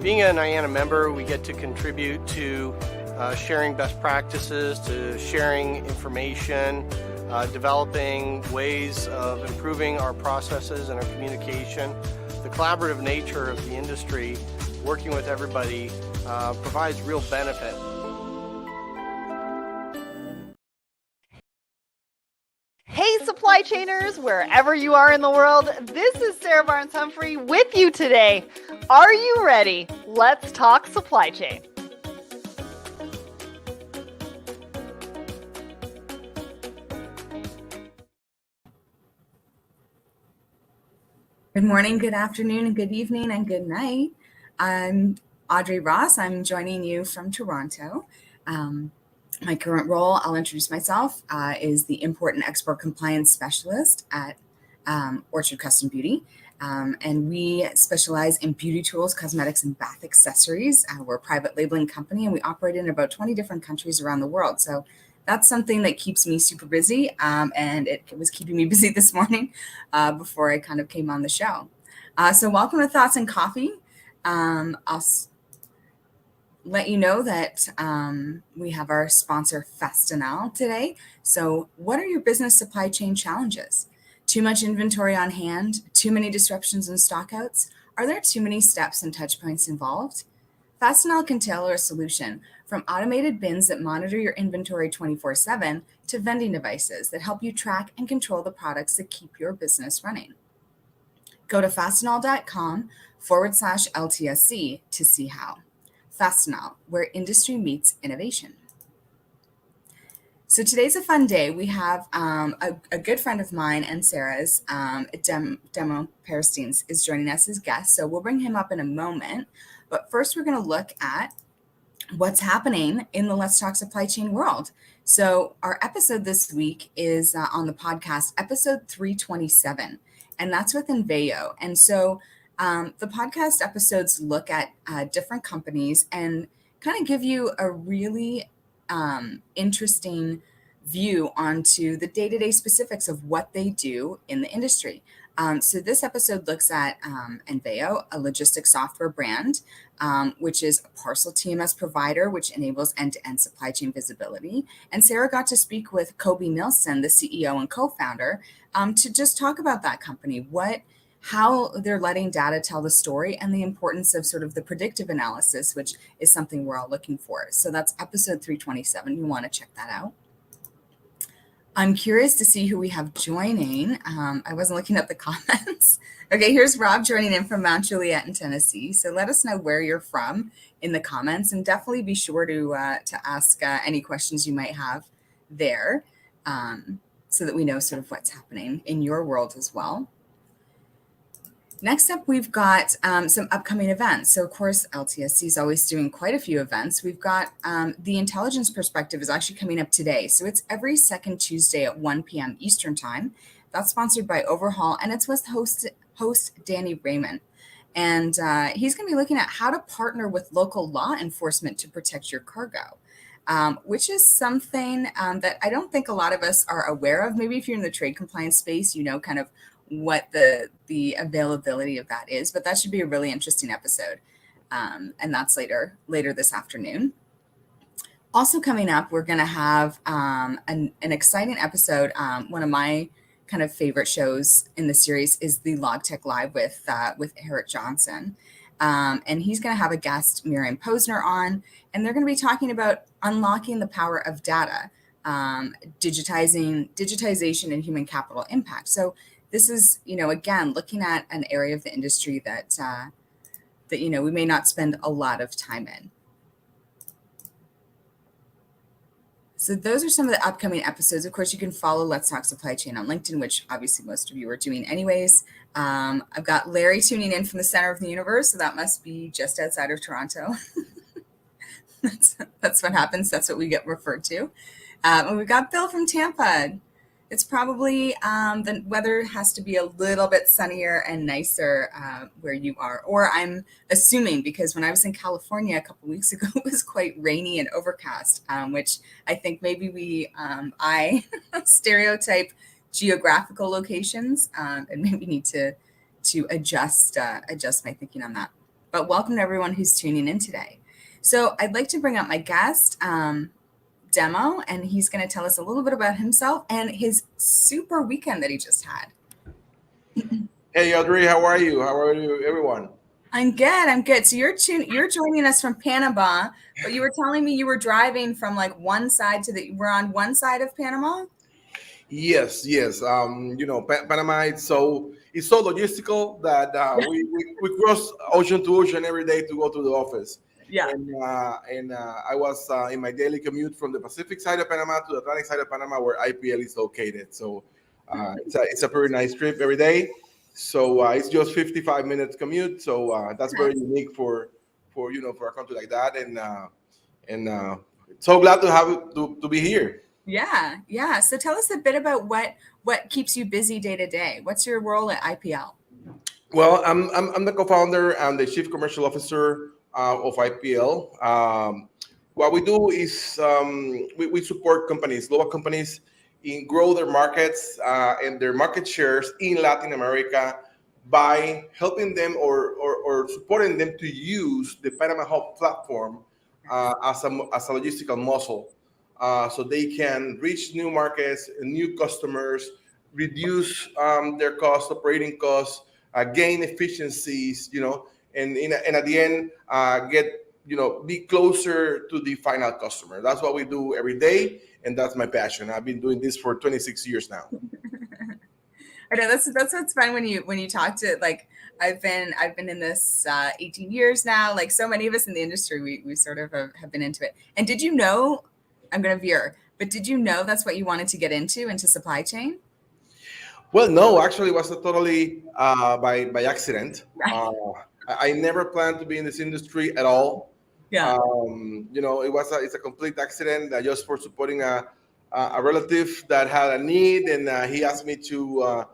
Being an IANA member, we get to contribute to sharing best practices, to sharing information, developing ways of improving our processes and our communication. The collaborative nature of the industry, working with everybody, provides real benefit. Hey, supply chainers, wherever you are in the world, this is Sarah Barnes-Humphrey with you today. Are you ready? Let's talk supply chain. Good morning, good afternoon, and good evening, and good night. I'm Audrey Ross. I'm joining you from Toronto. My current role, I'll introduce myself, is the Import and Export Compliance Specialist at Orchard Custom Beauty. And we specialize in beauty tools, cosmetics, and bath accessories. We're a private labeling company, and we operate in about 20 different countries around the world. So that's something that keeps me super busy, and it was keeping me busy this morning before I kind of came on the show. So welcome to Thoughts and Coffee. I'll let you know that we have our sponsor Fastenal today. So what are your business supply chain challenges? Too much inventory on hand? Too many disruptions and stockouts? Are there too many steps and touch points involved? Fastenal can tailor a solution from automated bins that monitor your inventory 24/7 to vending devices that help you track and control the products that keep your business running. Go to fastenal.com/LTSC to see how. Fastenal, where industry meets innovation. So today's a fun day. We have a good friend of mine and Sarah's, Demo Peristines, is joining us as guest. So we'll bring him up in a moment. But first, we're going to look at what's happening in the Let's Talk Supply Chain world. So our episode this week is on the podcast, episode 327, and that's with Enveo. And so the podcast episodes look at different companies and kind of give you a really interesting view onto the day-to-day specifics of what they do in the industry. So this episode looks at Enveo, a logistics software brand, which is a parcel TMS provider, which enables end-to-end supply chain visibility. And Sarah got to speak with Kobe Nilsson, the CEO and co-founder, to just talk about that company, how they're letting data tell the story, and the importance of sort of the predictive analysis, which is something we're all looking for. So that's episode 327. You want to check that out. I'm curious to see who we have joining. I wasn't looking at the comments. Okay, here's Rob joining in from Mount Juliet in Tennessee. So let us know where you're from in the comments, and definitely be sure to ask any questions you might have there, so that we know sort of what's happening in your world as well. Next up, we've got some upcoming events. So, of course, LTSC is always doing quite a few events. We've got the Intelligence Perspective is actually coming up today. So it's every second Tuesday at 1 p.m. Eastern Time. That's sponsored by Overhaul, and it's with host Danny Raymond. And he's going to be looking at how to partner with local law enforcement to protect your cargo, which is something that I don't think a lot of us are aware of. Maybe if you're in the trade compliance space, you know kind of what the availability of that is, but that should be a really interesting episode. And that's later this afternoon. Also coming up, we're going to have an exciting episode. One of my kind of favorite shows in the series is the LogTech Live with Eric Johnson. And he's going to have a guest, Miriam Posner, on, and they're going to be talking about unlocking the power of data, digitization and human capital impact. So this is, again, looking at an area of the industry that we may not spend a lot of time in. So those are some of the upcoming episodes. Of course, you can follow Let's Talk Supply Chain on LinkedIn, which obviously most of you are doing anyways. I've got Larry tuning in from the center of the universe, so that must be just outside of Toronto. That's what happens. That's what we get referred to. And we've got Bill from Tampa. It's probably the weather has to be a little bit sunnier and nicer where you are, or I'm assuming, because when I was in California a couple weeks ago, it was quite rainy and overcast, which I think maybe I stereotype geographical locations and maybe need to adjust my thinking on that. but welcome to everyone who's tuning in today. So I'd like to bring up my guest, Demo, and he's going to tell us a little bit about himself and his super weekend that he just had. Hey Audrey, how are you? How are you, everyone? I'm good. So you're joining us from Panama, but you were telling me you were driving from like one side we're on one side of Panama? Yes. Panama it's so logistical that we cross ocean to ocean every day to go to the office. Yeah. And I was in my daily commute from the Pacific side of Panama to the Atlantic side of Panama, where IPL is located. So it's a pretty nice trip every day. So it's just 55 minutes commute. So that's very unique for a country like that. And so glad to have to be here. Yeah. So tell us a bit about what keeps you busy day to day. What's your role at IPL? Well, I'm the co-founder and the chief commercial officer of IPL. What we do is we support companies, global companies, in grow their markets and their market shares in Latin America by helping them or supporting them to use the Panama Hub platform as a logistical muscle, so they can reach new markets, new customers, reduce their operating costs, gain efficiencies, and at the end get be closer to the final customer. That's what we do every day, and that's my passion. I've been doing this for 26 years now. I know that's what's fun when you talk to, like, I've been in this 18 years now. Like so many of us in the industry, we sort of have been into it. And did you know, I'm going to veer, but did you know that's what you wanted to get into supply chain? Well, no, actually, it was totally by accident. Right. I never planned to be in this industry at all. Yeah. It's a complete accident just for supporting a relative that had a need, and he asked me to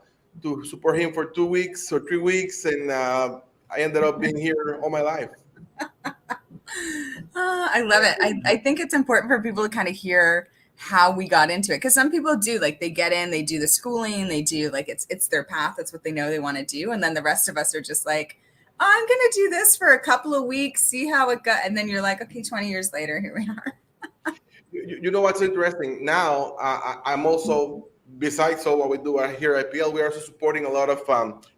support him for 2 weeks or 3 weeks, and I ended up being here all my life. I love it. I think it's important for people to kind of hear how we got into it, because some people do, like, they get in, they do the schooling, they do, like, it's their path, that's what they know they want to do, and then the rest of us are just like, I'm gonna do this for a couple of weeks, see how it goes, and then you're like, okay, 20 years later, here we are. You know what's interesting now? I'm also, besides all what we do here at IPL, we're also supporting a lot of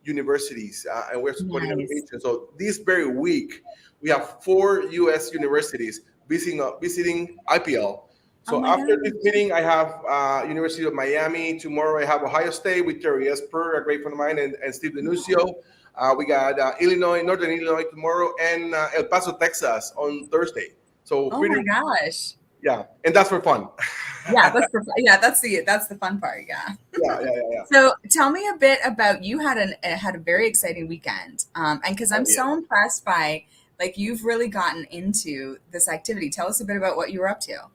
universities, and we're supporting innovation. So this very week, we have 4 U.S. universities visiting IPL. So after this meeting, I have University of Miami. Tomorrow, I have Ohio State with Terry Esper, a great friend of mine, and Steve Denuncio. We got Northern Illinois tomorrow, and El Paso, Texas on Thursday. So oh my gosh. Yeah, and that's for fun. That's the fun part. Yeah. So tell me a bit about, you had a very exciting weekend, and because I'm so impressed by, like, you've really gotten into this activity. Tell us a bit about what you were up to.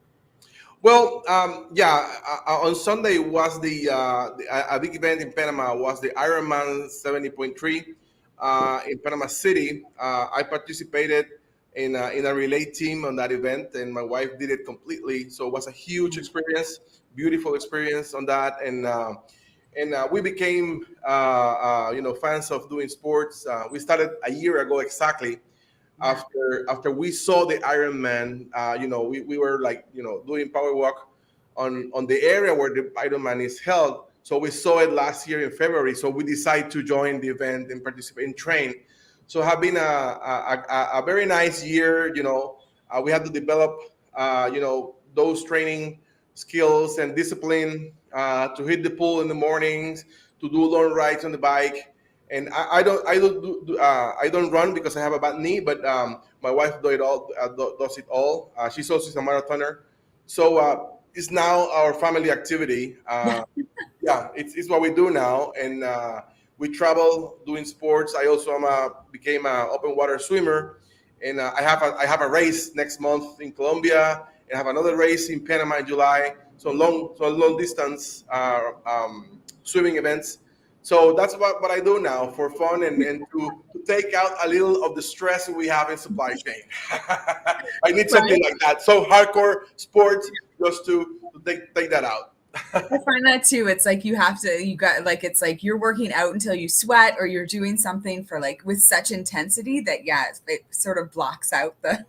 Well, on Sunday was a big event in Panama. Was the Ironman 70.3 in Panama City. I participated in a relay team on that event, and my wife did it completely. So it was a huge experience, beautiful experience on that, and we became fans of doing sports. We started a year ago exactly. After we saw the Ironman, we were like, doing power walk on the area where the Ironman is held. So we saw it last year in February. So we decided to join the event and participate and train. So it has been a very nice year. We had to develop, those training skills and discipline to hit the pool in the mornings, to do long rides on the bike. And I don't run because I have a bad knee, but my wife does it all. She's a marathoner, so it's now our family activity. It's what we do now, and we travel doing sports. I also became an open water swimmer, and I have a race next month in Colombia, and I have another race in Panama in July. So long distance swimming events. So that's what I do now for fun and to take out a little of the stress we have in supply chain. I need something like that. So hardcore sports just to take that out. I find that too. It's like it's like you're working out until you sweat, or you're doing something for like with such intensity that, yeah, it sort of blocks out the,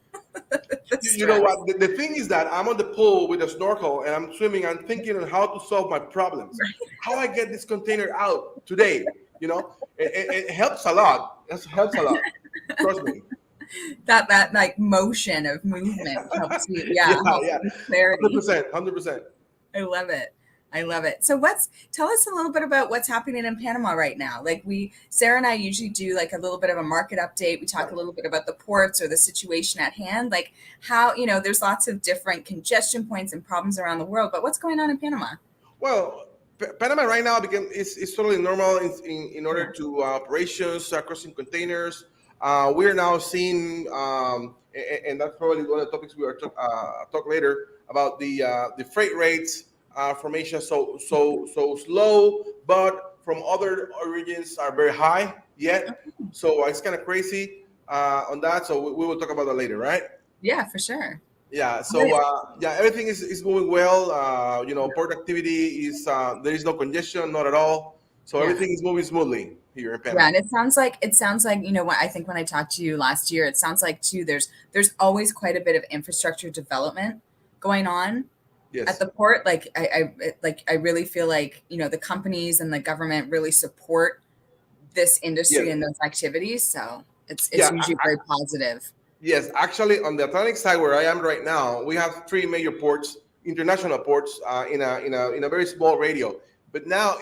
the You know stress. what? The thing is that I'm on the pool with a snorkel and I'm swimming. I'm thinking on how to solve my problems, how I get this container out today. It helps a lot. It helps a lot. Trust me. That like motion of movement helps you, Yeah, helps yeah, with clarity. 100%, 100%. I love it. I love it. So tell us a little bit about what's happening in Panama right now. Like Sarah and I usually do like a little bit of a market update. We talk a little bit about the ports or the situation at hand, like how, there's lots of different congestion points and problems around the world, but what's going on in Panama? Well, Panama right now is totally normal in Yeah. order to operations, crossing containers. We are now seeing, and that's probably one of the topics we are talk later about the freight rates from Asia. So slow, but from other origins are very high yet. So it's kind of crazy on that. So we will talk about that later, right? Yeah, for sure. Yeah, so everything is going well. Port activity is there is no congestion, not at all. So Yeah. everything is moving smoothly here in Yeah, Panama. and it sounds like what I think when I talked to you last year, it sounds like too there's always quite a bit of infrastructure development going on at Yes. the port. Like I really feel like the companies and the government really support this industry Yes. and those activities. So it's Yeah. usually very positive. Yes. Actually, on the Atlantic side where I am right now, we have three major ports, international ports, in a very small radio. But now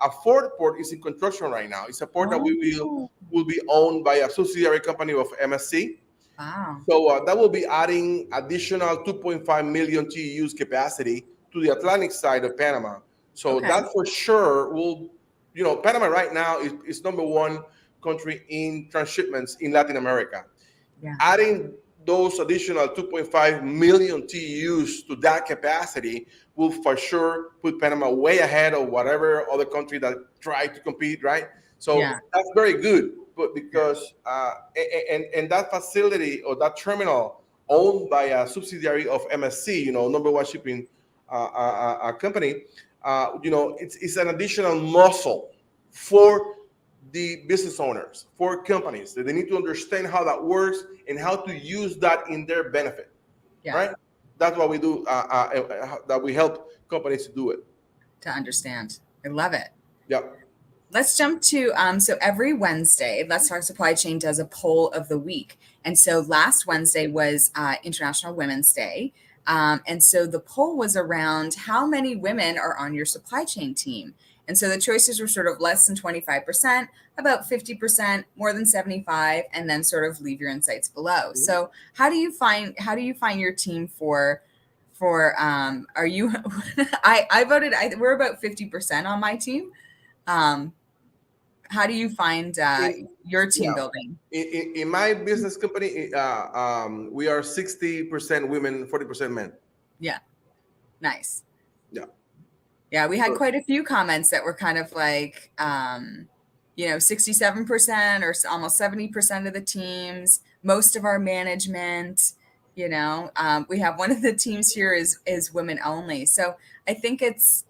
a fourth port is in construction right now. It's a port that we Oh, will be owned by a subsidiary company of MSC. wow. So that will be adding additional 2.5 million TEUs capacity to the Atlantic side of Panama. So Okay. that for sure Panama right now is number one country in transshipments in Latin America. Yeah. Adding those additional 2.5 million TEUs to that capacity will for sure put Panama way ahead of whatever other country that try to compete, right? So Yeah. that's very good, but because and that facility or that terminal owned by a subsidiary of MSC, number one shipping company, it's an additional muscle for the business owners, for companies that they need to understand how that works and how to use that in their benefit, Yeah. right? That's what we do. That we help companies to do it. To understand. I love it. Yep. Let's jump to so every Wednesday, Let's Talk Supply Chain does a poll of the week. And so last Wednesday was International Women's Day. And so the poll was around how many women are on your supply chain team. And so the choices were sort of less than 25%, about 50%, more than 75, and then sort of leave your insights below. So how do you find your team for are you I voted we're about 50% on my team. How do you find your team Yeah. building? In my business company, we are 60% women, 40% men. Yeah, nice. Yeah. Yeah, we had So- quite a few comments that were kind of like, 67% or almost 70% of the teams, most of our management. We have one of the teams here is women only. So I think it's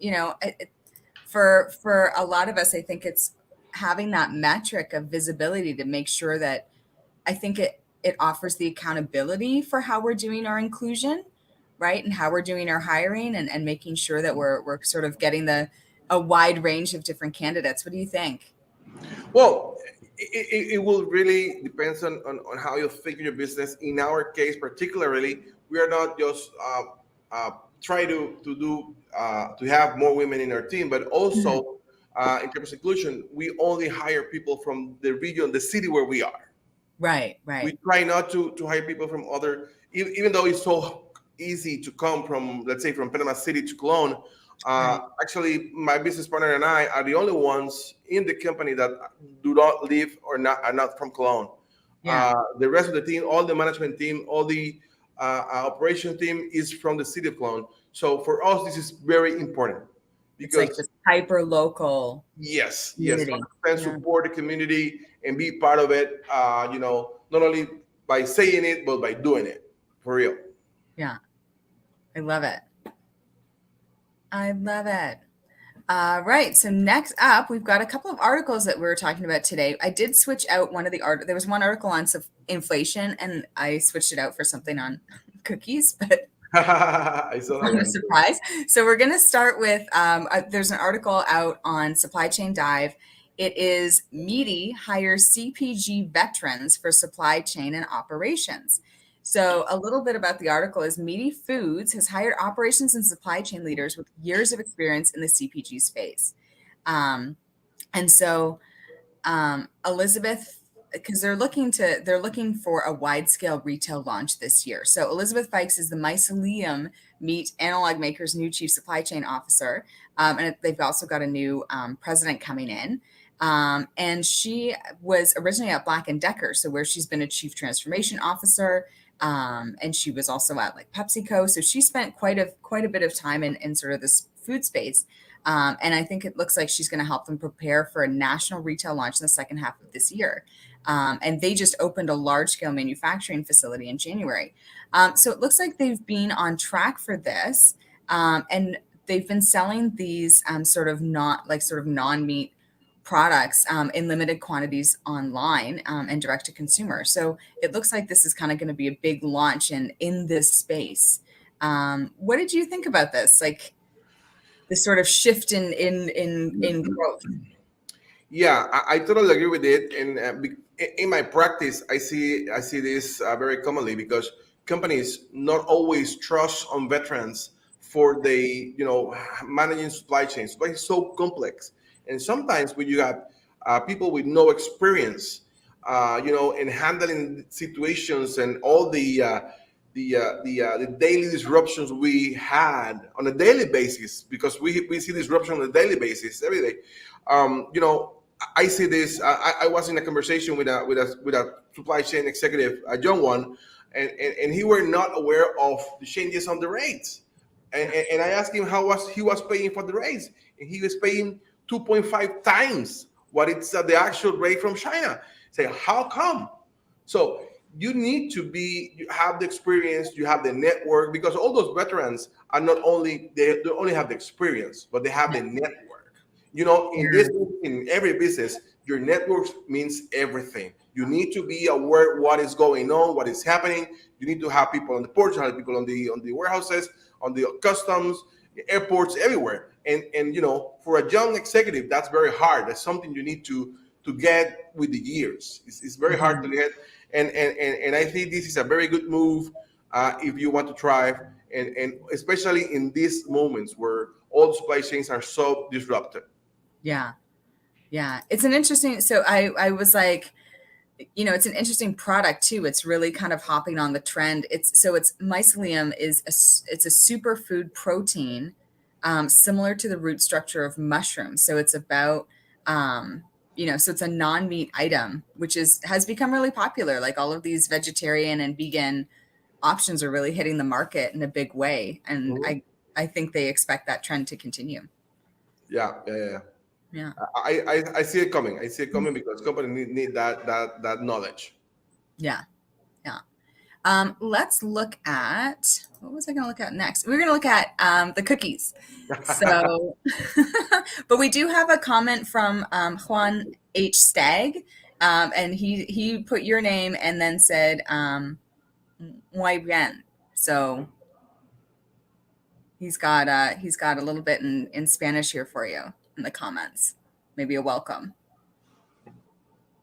for a lot of us, I think it's having that metric of visibility to make sure that I think it offers the accountability for how we're doing our inclusion, right? And how we're doing our hiring and making sure that we're sort of getting a wide range of different candidates. What do you think? Well, it will really depends on how you think your business. In our case, particularly, we are not just try to have more women in our team, but also in terms of inclusion, we only hire people from the region, the city where we are. Right. We try not to hire people from other, even though it's so easy to come from, let's say, from Panama City to Cologne. Right. Actually, my business partner and I are the only ones in the company that do not live or are not from Cologne. Yeah. The rest of the team, all the management team, all the operation team is from the city of Cologne. So for us, this is very important It's like because this hyper local yes, community. and Yeah. support the community and be part of it. Not only by saying it, but by doing it for real. Yeah. I love it. I love it. Right. So next up, we've got a couple of articles that we were talking about today. I did switch out one of the there was one article on inflation, and I switched it out for something on cookies, but I saw that not a one. surprise. So we're going to start with there's an article out on Supply Chain Dive. It is Meaty hires CPG veterans for supply chain and operations. So a little bit about the article is Meaty Foods has hired operations and supply chain leaders with years of experience in the CPG space. And so Elizabeth, because they're looking for a wide scale retail launch this year. So Elizabeth Fikes is the Mycelium Meat Analog Maker's new chief supply chain officer, and they've also got a new president coming in. And she was originally at Black & Decker, so where she's been a chief transformation officer, and she was also at like PepsiCo. So she spent quite a bit of time in sort of this food space. And I think it looks like she's going to help them prepare for a national retail launch in the second half of this year. And they just opened a large-scale manufacturing facility in January. So it looks like they've been on track for this, and they've been selling these sort of non-meat products in limited quantities online and direct to consumer. So it looks like this is kind of going to be a big launch in this space. What did you think about this? Like this sort of shift in growth? Yeah, I totally agree with it. And in my practice, I see this very commonly because companies not always trust on veterans for the managing supply chains. Supply is so complex, and sometimes when you have people with no experience, in handling situations and all the daily disruptions we had on a daily basis, because we see disruption on a daily basis every day. I see this. I was in a conversation with a supply chain executive, a young one, and he were not aware of the changes on the rates. And I asked him how he was paying for the rates, and he was paying 2.5 times what it's the actual rate from China. Say, how come? So you need to you have the experience, you have the network, because all those veterans are not only they only have the experience, but they have the network. In every business, your network means everything. You need to be aware what is going on, what is happening. You need to have people on the ports, have people on the warehouses, on the customs, airports, everywhere. And for a young executive, that's very hard. That's something you need to get with the years. It's very hard to get. And I think this is a very good move if you want to thrive, and especially in these moments where all the supply chains are so disrupted. Yeah. It's an interesting, so I was like, it's an interesting product too. It's really kind of hopping on the trend. It's mycelium it's a superfood protein, similar to the root structure of mushrooms. So it's about, so it's a non-meat item, which has become really popular. Like all of these vegetarian and vegan options are really hitting the market in a big way. And I think they expect that trend to continue. Yeah. I see it coming. I see it coming because companies need that knowledge. Yeah. Let's look at, what was I going to look at next? We're going to look at the cookies. So, but we do have a comment from Juan H. Stagg, and he put your name and then said, muy bien. So he's got a little bit in Spanish here for you in the comments. Maybe a welcome.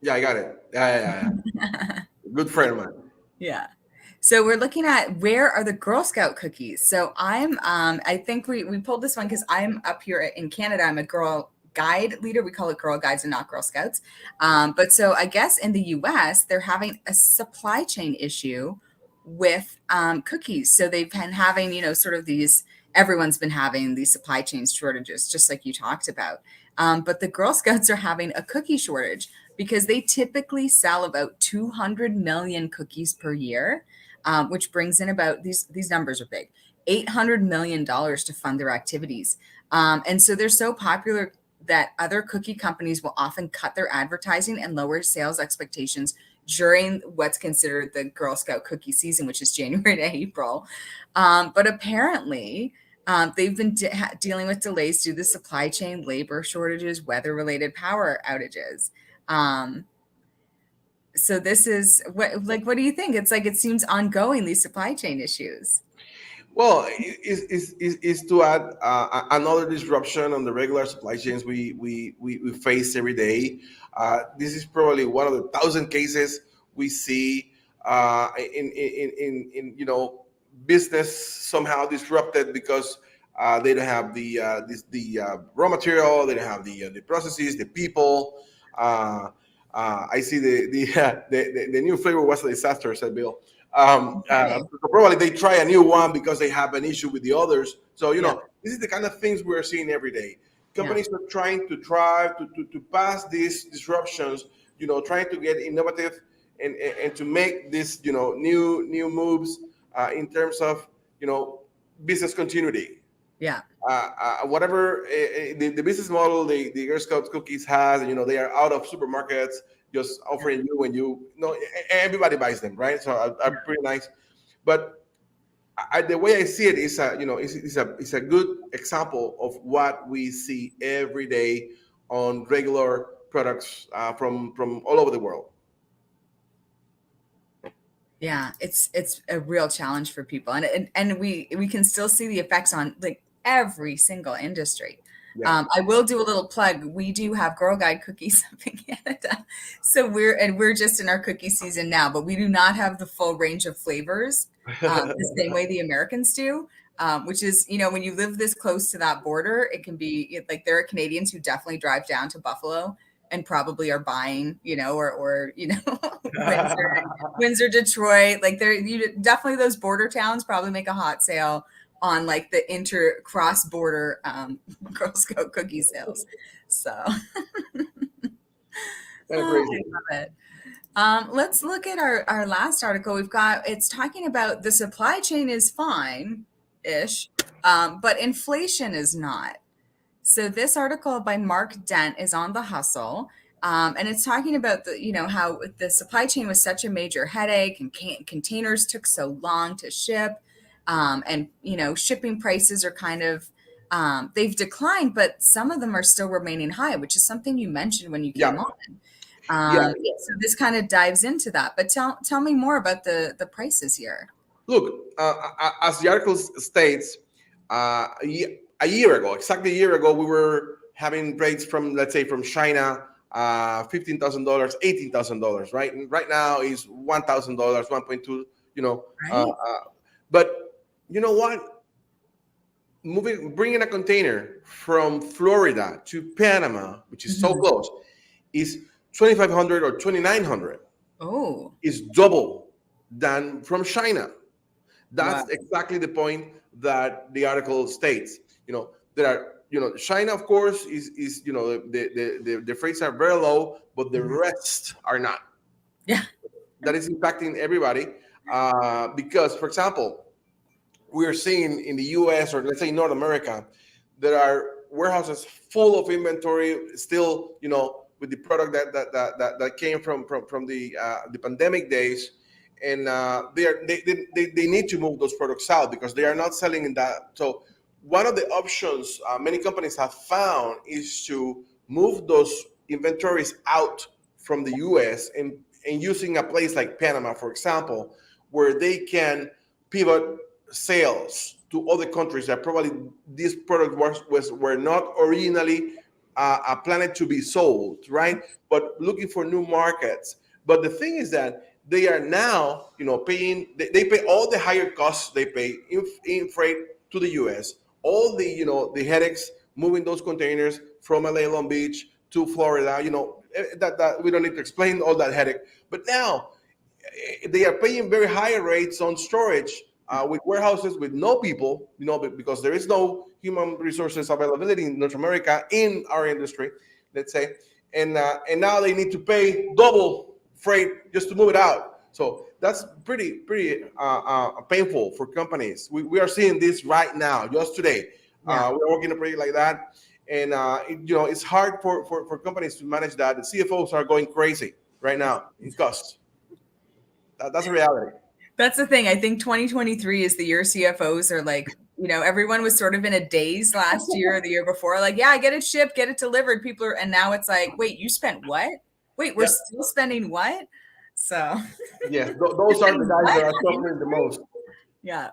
Yeah, I got it. Yeah. Good friend, man. Yeah. So we're looking at where are the Girl Scout cookies. So I think we pulled this one because I'm up here in Canada. I'm a Girl Guide leader. We call it Girl Guides and not Girl Scouts. But so I guess in the US, they're having a supply chain issue with cookies. So they've been having, sort of everyone's been having these supply chain shortages, just like you talked about. But the Girl Scouts are having a cookie shortage because they typically sell about 200 million cookies per year, which brings in about, these numbers are big, $800 million to fund their activities. And so they're so popular that other cookie companies will often cut their advertising and lower sales expectations during what's considered the Girl Scout cookie season, which is January to April. But apparently They've been dealing with delays due to supply chain, labor shortages, weather-related power outages. So this is what do you think? It's like it seems ongoing, these supply chain issues. Well, is to add another disruption on the regular supply chains we face every day. This is probably one of the 1,000 cases we see in business somehow disrupted because they don't have the raw material, they don't have the processes, the people. I see the new flavor was a disaster, said Bill. Okay. So probably they try a new one because they have an issue with the others. So Yeah. this is the kind of things we're seeing every day. Yeah. Companies are trying to to pass these disruptions. Trying to get innovative and to make these new moves in terms of business continuity. Yeah. Whatever the business model the Girl Scouts cookies has, they are out of supermarkets, just offering you when everybody buys them, right? So are pretty nice. But the way I see it is, it's a good example of what we see every day on regular products from all over the world. Yeah, it's a real challenge for people, and we can still see the effects on like every single industry. Yeah. I will do a little plug. We do have Girl Guide cookies up in Canada, so we're just in our cookie season now, but we do not have the full range of flavors the same way the Americans do. Which is, when you live this close to that border, it can be like there are Canadians who definitely drive down to Buffalo and probably are buying, or Windsor, Detroit, like definitely those border towns probably make a hot sale on like the cross border Girl Scout cookie sales. So Crazy. I love it. Let's look at our last article. It's talking about the supply chain is fine-ish, but inflation is not. So this article by Mark Dent is on The Hustle, and it's talking about how the supply chain was such a major headache, and containers took so long to ship, and shipping prices are kind of they've declined, but some of them are still remaining high, which is something you mentioned when you came on. So this kind of dives into that. But tell me more about the prices here. Look, as the article states, exactly a year ago, we were having rates from, let's say, from China, $15,000, $18,000, right? And right now is $1,000, 1.2, Right. But you know what? Bringing a container from Florida to Panama, which is so close, is $2,500 or $2,900. Oh, Is double than from China. That's exactly the point that the article states. There are, China, of course, is the freights are very low, but the rest are not. Yeah. That is impacting everybody because, for example, we are seeing in the U.S. or let's say North America, there are warehouses full of inventory still, with the product that came from the pandemic days, and they need to move those products out because they are not selling in that. So one of the options many companies have found is to move those inventories out from the U.S. and using a place like Panama, for example, where they can pivot sales to other countries that probably this product were not originally planned to be sold, right? But looking for new markets. But the thing is that they are now, paying. They pay all the higher costs they pay in freight to the U.S. All the, the headaches moving those containers from LA Long Beach to Florida. That we don't need to explain all that headache. But now they are paying very high rates on storage. With warehouses with no people, because there is no human resources availability in North America in our industry, let's say, and now they need to pay double freight just to move it out. So that's pretty painful for companies. We are seeing this right now, just today. We're working a project like that, and it's hard for companies to manage that. The CFOs are going crazy right now in costs. That's a reality. That's the thing. I think 2023 is the year CFOs are like, everyone was sort of in a daze last year or the year before, like, yeah, get it shipped, get it delivered. And now it's like, wait, you spent what? Wait, we're still spending what? So Yes, those are the guys that are suffering the most. yeah.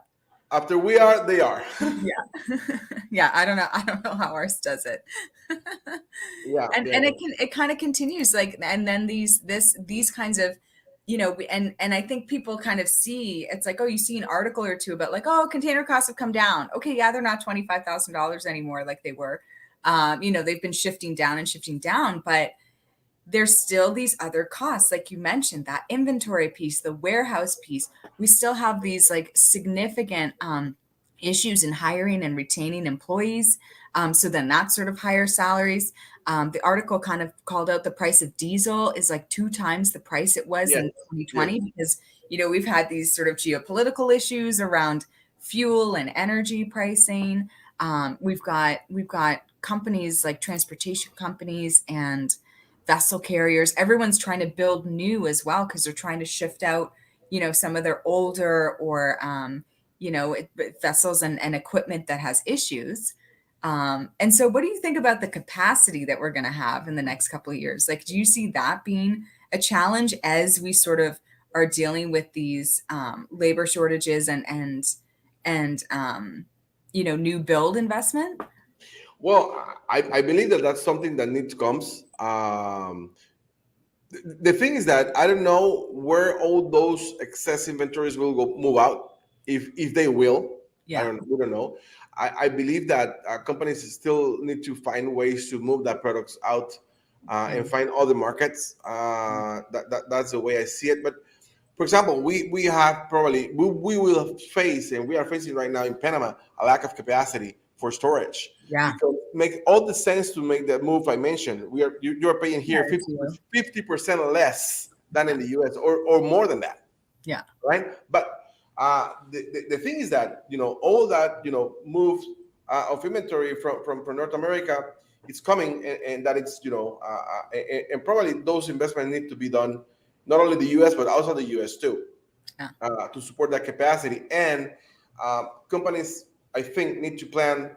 After we are, they are. Yeah. Yeah. I don't know how ours does it. Yeah. And it kind of continues like, and then these kinds of, and I think people kind of see, it's like, oh, you see an article or two about like, oh, container costs have come down. Okay. Yeah. They're not $25,000 anymore like they were. They've been shifting down, but there's still these other costs, like you mentioned, that inventory piece, the warehouse piece. We still have these like significant issues in hiring and retaining employees. So then that's sort of higher salaries. The article kind of called out the price of diesel is like 2 times the price it was in 2020 because, we've had these sort of geopolitical issues around fuel and energy pricing. We've got companies like transportation companies and vessel carriers. Everyone's trying to build new as well because they're trying to shift out, some of their older or, vessels and equipment that has issues. And so what do you think about the capacity that we're going to have in the next couple of years? Like, do you see that being a challenge as we sort of are dealing with these labor shortages and new build investment? Well, I believe that that's something that needs comes. The thing is that I don't know where all those excess inventories will move out, if they will. Yeah. We don't know. I believe that companies still need to find ways to move that products out and find other markets. That's the way I see it. But for example, we have probably we will face, and we are facing right now in Panama, a lack of capacity for storage. Yeah. Because make all the sense to make that move I mentioned. You're paying here 50% less than in the US or more than that. Yeah. Right. But the thing is that, all that, move of inventory from North America, it's coming, and that it's, and probably those investments need to be done, not only the US, but also the US too, to support that capacity. And companies, I think, need to plan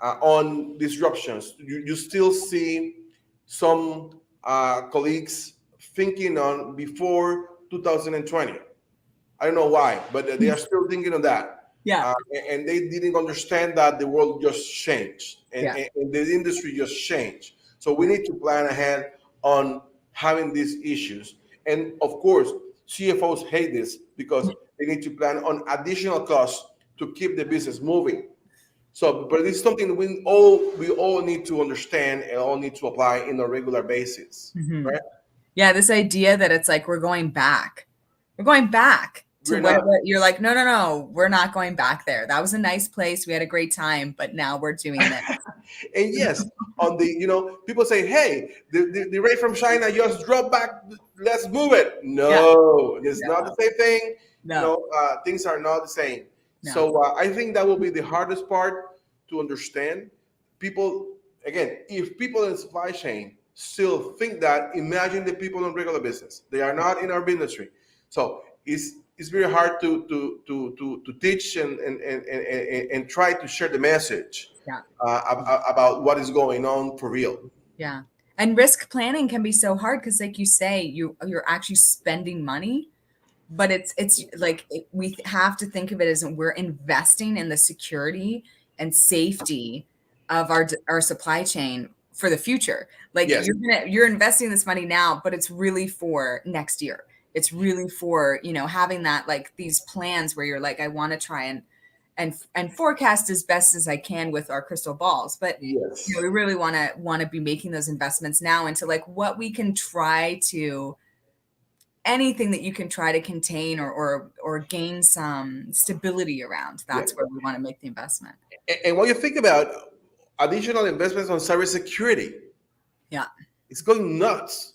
on disruptions. You still see some colleagues thinking on before 2020. I don't know why, but they are still thinking of that. Yeah. And they didn't understand that the world just changed and the industry just changed. So we need to plan ahead on having these issues. And of course, CFOs hate this because they need to plan on additional costs to keep the business moving. So, but it's something we all need to understand and all need to apply in a regular basis, right? Yeah, this idea that it's like we're going back to where you're like, no, we're not going back there. That was a nice place. We had a great time, but now we're doing this. And yes, on the, people say, hey, the rate from China just dropped back. Let's move it. No, it's not the same thing. No. Things are not the same. No. So I think that will be the hardest part to understand. People, again, if people in supply chain still think that, imagine the people in regular business. They are not in our industry. So it's very hard to teach and try to share the message about what is going on for real. Yeah. And risk planning can be so hard because, like you say, you're actually spending money, but it's like we have to think of it as we're investing in the security and safety of our supply chain for the future. Like you're investing this money now, but it's really for next year. It's really for, having that, like these plans where you're like, I want to try and forecast as best as I can with our crystal balls. But we really want to be making those investments now into like what we can try to, anything that you can try to contain or gain some stability around. That's where we want to make the investment. And when you think about additional investments on cybersecurity, it's going nuts.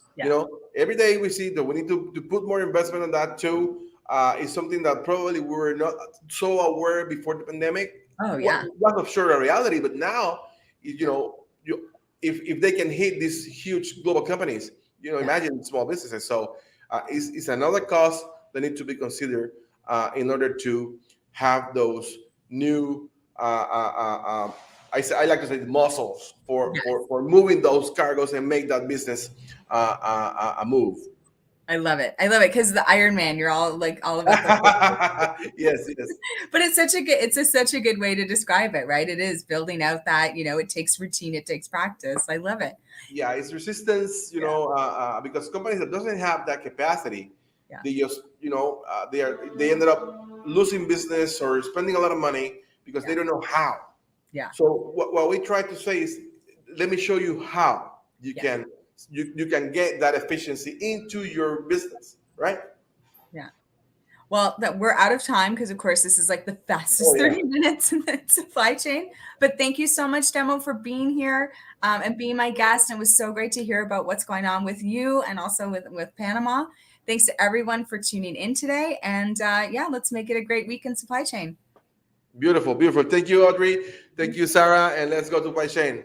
Every day we see that we need to put more investment on that too. It's something that probably we were not so aware before the pandemic. Was sure a reality, but now, if they can hit these huge global companies, imagine small businesses. So it's another cost that need to be considered in order to have those new I like to say muscles Yes. for moving those cargos and make that business a move. I love it. I love it because the Iron Man, you're all about the Yes, yes. but it's such a good way to describe it, right? It is building out that, it takes routine, it takes practice. I love it. Yeah, it's resistance, because companies that doesn't have that capacity, Yeah. they just, they ended up losing business or spending a lot of money because they don't know how. Yeah. So what we try to say is, let me show you how you can get that efficiency into your business, right? Yeah. Well, that we're out of time because, of course, this is like the fastest 30 minutes in the supply chain. But thank you so much, Demo, for being here and being my guest. It was so great to hear about what's going on with you and also with Panama. Thanks to everyone for tuning in today. And let's make it a great week in supply chain. Beautiful, beautiful. Thank you, Audrey. Thank you, Sarah. And let's go to supply chain.